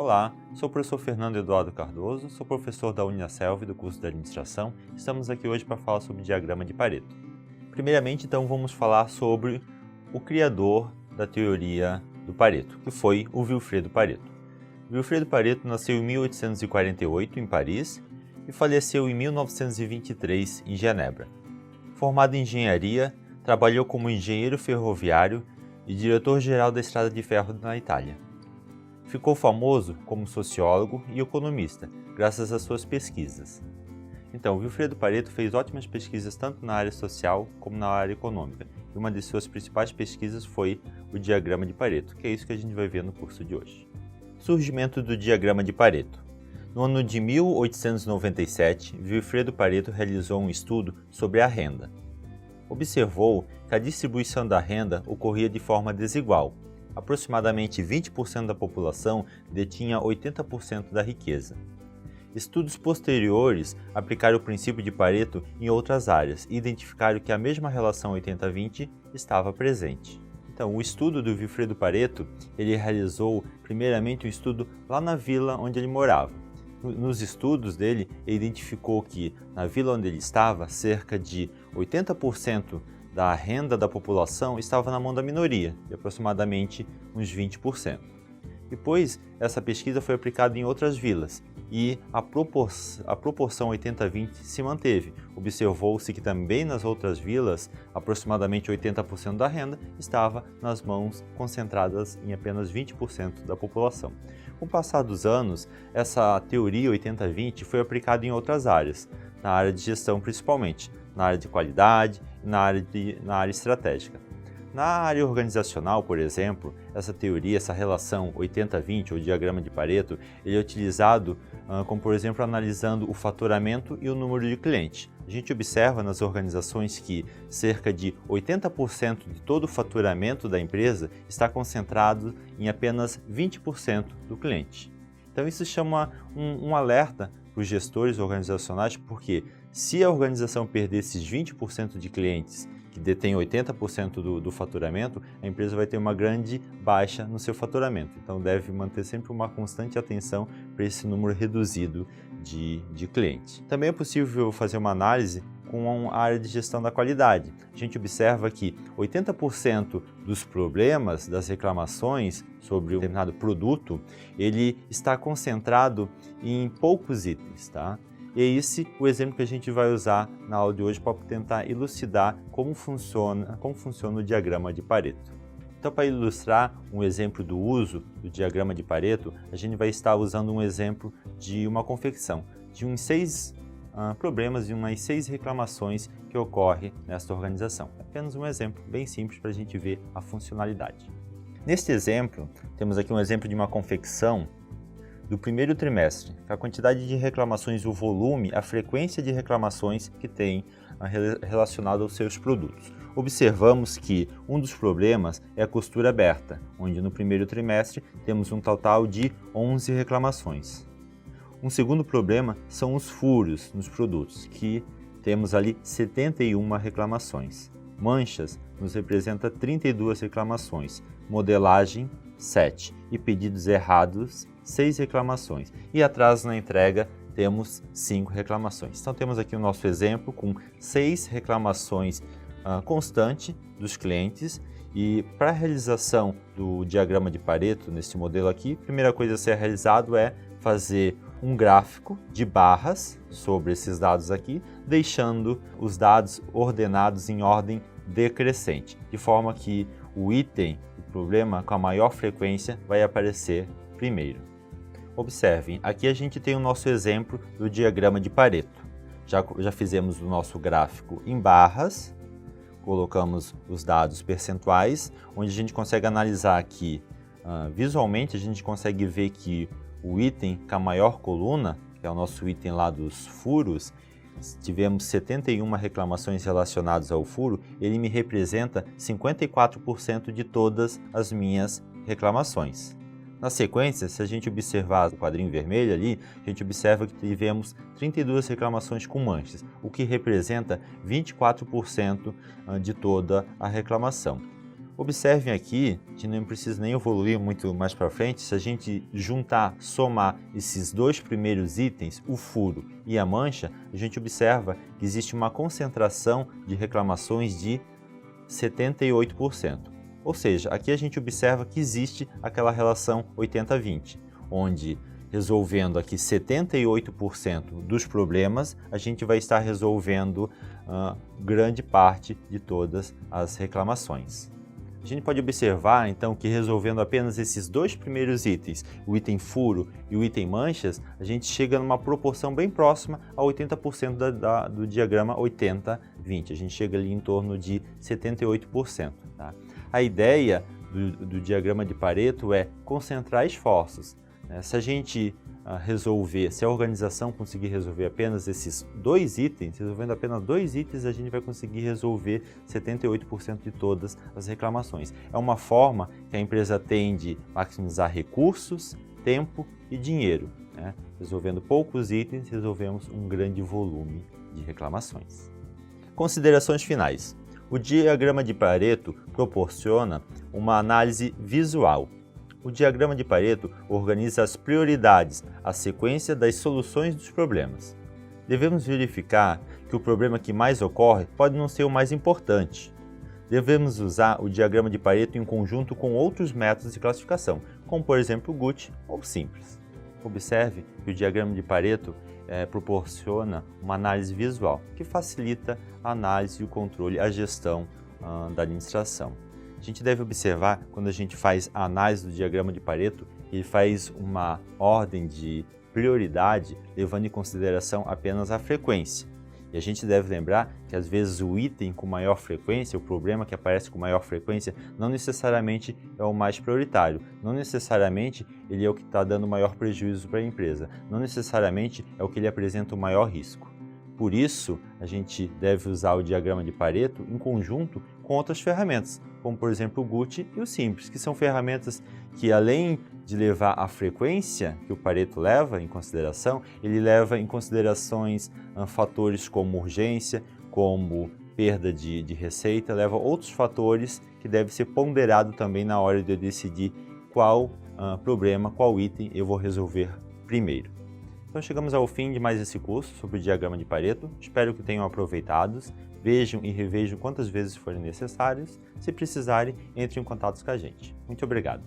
Olá, sou o professor Fernando Eduardo Cardoso, sou professor da Uniaselv do curso de Administração. Estamos aqui hoje para falar sobre o diagrama de Pareto. Primeiramente, então, vamos falar sobre o criador da teoria do Pareto, que foi o Vilfredo Pareto. Vilfredo Pareto nasceu em 1848 em Paris e faleceu em 1923 em Genebra. Formado em engenharia, trabalhou como engenheiro ferroviário e diretor-geral da Estrada de Ferro na Itália. Ficou famoso como sociólogo e economista, graças às suas pesquisas. Então, Vilfredo Pareto fez ótimas pesquisas tanto na área social como na área econômica, e uma de suas principais pesquisas foi o diagrama de Pareto, que é isso que a gente vai ver no curso de hoje. Surgimento do diagrama de Pareto. No ano de 1897, Vilfredo Pareto realizou um estudo sobre a renda. Observou que a distribuição da renda ocorria de forma desigual. Aproximadamente 20% da população detinha 80% da riqueza. Estudos posteriores aplicaram o princípio de Pareto em outras áreas e identificaram que a mesma relação 80-20 estava presente. Então, o estudo do Vilfredo Pareto, ele realizou primeiramente um estudo lá na vila onde ele morava. Nos estudos dele, ele identificou que na vila onde ele estava, cerca de 80% da renda da população estava na mão da minoria, de aproximadamente uns 20%. Depois, essa pesquisa foi aplicada em outras vilas e a proporção 80-20 se manteve. Observou-se que também nas outras vilas, aproximadamente 80% da renda estava nas mãos concentradas em apenas 20% da população. Com o passar dos anos, essa teoria 80-20 foi aplicada em outras áreas, na área de gestão principalmente, na área de qualidade e na área estratégica. Na área organizacional, por exemplo, essa teoria, essa relação 80-20, ou diagrama de Pareto, ele é utilizado como, por exemplo, analisando o faturamento e o número de clientes. A gente observa nas organizações que cerca de 80% de todo o faturamento da empresa está concentrado em apenas 20% do cliente. Então isso chama um alerta para os gestores organizacionais, porque se a organização perder esses 20% de clientes que detêm 80% do faturamento, a empresa vai ter uma grande baixa no seu faturamento. Então deve manter sempre uma constante atenção para esse número reduzido de clientes. Também é possível fazer uma análise com a área de gestão da qualidade. A gente observa que 80% dos problemas, das reclamações sobre um determinado produto, ele está concentrado em poucos itens, tá? E é esse o exemplo que a gente vai usar na aula de hoje para tentar elucidar como funciona o diagrama de Pareto. Então, para ilustrar um exemplo do uso do diagrama de Pareto, a gente vai estar usando um exemplo de uma confecção, de uns 6 problemas e umas 6 reclamações que ocorrem nesta organização. Apenas um exemplo bem simples para a gente ver a funcionalidade. Neste exemplo, temos aqui um exemplo de uma confecção do primeiro trimestre, a quantidade de reclamações, o volume, a frequência de reclamações que tem relacionado aos seus produtos. Observamos que um dos problemas é a costura aberta, onde no primeiro trimestre temos um total de 11 reclamações. Um segundo problema são os furos nos produtos, que temos ali 71 reclamações. Manchas nos representa 32 reclamações, modelagem 7 e pedidos errados 6 reclamações, e atraso na entrega temos 5 reclamações. Então temos aqui o nosso exemplo com 6 reclamações constantes dos clientes, e para a realização do diagrama de Pareto nesse modelo aqui, a primeira coisa a ser realizado é fazer um gráfico de barras sobre esses dados aqui, deixando os dados ordenados em ordem decrescente, de forma que o item, o problema com a maior frequência vai aparecer primeiro. Observem, aqui a gente tem o nosso exemplo do diagrama de Pareto. Já fizemos o nosso gráfico em barras, colocamos os dados percentuais, onde a gente consegue analisar aqui, visualmente a gente consegue ver que o item com a maior coluna, que é o nosso item lá dos furos, tivemos 71 reclamações relacionadas ao furo, ele me representa 54% de todas as minhas reclamações. Na sequência, se a gente observar o quadrinho vermelho ali, a gente observa que tivemos 32 reclamações com manchas, o que representa 24% de toda a reclamação. Observem aqui, a gente não precisa nem evoluir muito mais para frente, se a gente juntar, somar esses dois primeiros itens, o furo e a mancha, a gente observa que existe uma concentração de reclamações de 78%. Ou seja, aqui a gente observa que existe aquela relação 80-20, onde resolvendo aqui 78% dos problemas, a gente vai estar resolvendo grande parte de todas as reclamações. A gente pode observar, então, que resolvendo apenas esses dois primeiros itens, o item furo e o item manchas, a gente chega numa proporção bem próxima a 80% do diagrama 80-20. A gente chega ali em torno de 78%. Tá? A ideia do diagrama de Pareto é concentrar esforços. Se a gente se a organização conseguir resolver apenas esses dois itens, resolvendo apenas dois itens, a gente vai conseguir resolver 78% de todas as reclamações. É uma forma que a empresa tem de maximizar recursos, tempo e dinheiro. Resolvendo poucos itens, resolvemos um grande volume de reclamações. Considerações finais. O diagrama de Pareto proporciona uma análise visual. O diagrama de Pareto organiza as prioridades, a sequência das soluções dos problemas. Devemos verificar que o problema que mais ocorre pode não ser o mais importante. Devemos usar o diagrama de Pareto em conjunto com outros métodos de classificação, como por exemplo o GUT ou Simples. Observe que o diagrama de Pareto proporciona uma análise visual, que facilita a análise, o controle, a gestão da administração. A gente deve observar, quando a gente faz a análise do diagrama de Pareto, ele faz uma ordem de prioridade, levando em consideração apenas a frequência. E a gente deve lembrar que, às vezes, o item com maior frequência, o problema que aparece com maior frequência, não necessariamente é o mais prioritário, não necessariamente ele é o que está dando maior prejuízo para a empresa, não necessariamente é o que lhe apresenta o maior risco. Por isso, a gente deve usar o diagrama de Pareto em conjunto com outras ferramentas, como por exemplo o GUT e o Simples, que são ferramentas que, além de levar a frequência que o Pareto leva em consideração, ele leva em considerações fatores como urgência, como perda de receita, leva outros fatores que devem ser ponderados também na hora de eu decidir qual problema, qual item eu vou resolver primeiro. Então chegamos ao fim de mais esse curso sobre o diagrama de Pareto. Espero que tenham aproveitado. Vejam e revejam quantas vezes forem necessários. Se precisarem, entrem em contato com a gente. Muito obrigado.